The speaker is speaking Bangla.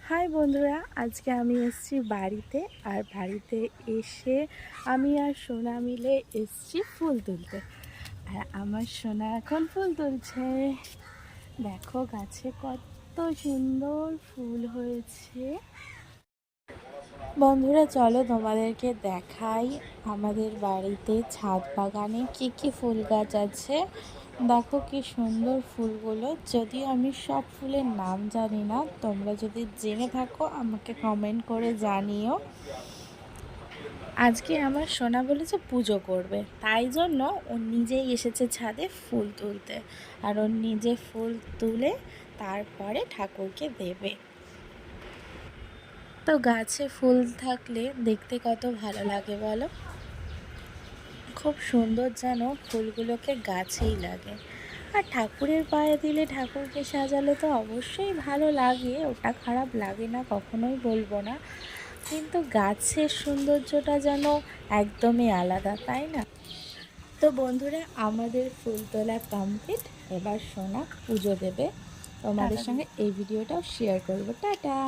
হাই বন্ধুরা, আজকে আমি এসেছি বাড়িতে। আর বাড়িতে এসে আমি আর সোনা মিলে এসেছি ফুল তুলতে। আর আমার সোনা এখন ফুল তুলছে। দেখো গাছে কত সুন্দর ফুল হয়েছে। বন্ধুরা চলো তোমাদেরকে দেখাই আমাদের বাড়িতে ছাদ বাগানে কি কি ফুল গাছ আছে। দেখো কি সুন্দর ফুলগুলো। যদিও আমি সব ফুলের নাম জানি না, তোমরা যদি জেনে থাকো আমাকে কমেন্ট করে জানিও। আজকে আমার সোনা বলেছে পুজো করবে, তাই জন্য ও নিজেই এসেছে ছাদে ফুল তুলতে। আর ও নিজে ফুল তুলে তারপরে ঠাকুরকে দেবে। তো গাছে ফুল থাকলে দেখতে কত ভালো লাগে বলো। খুব সুন্দর যেন ফুলগুলোকে গাছেই লাগে। আর ঠাকুরের পায়ে দিলে, ঠাকুরকে সাজালে তো অবশ্যই ভালো লাগে, ওটা খারাপ লাগে না, কখনোই বলবো না। কিন্তু গাছের সৌন্দর্যটা যেন একদমই আলাদা, তাই না? তো বন্ধুরা, আমাদের ফুল তোলা কমপ্লিট। এবার সোনা পুজো দেবে। তোমাদের সঙ্গে এই ভিডিওটাও শেয়ার করবো। টাটা।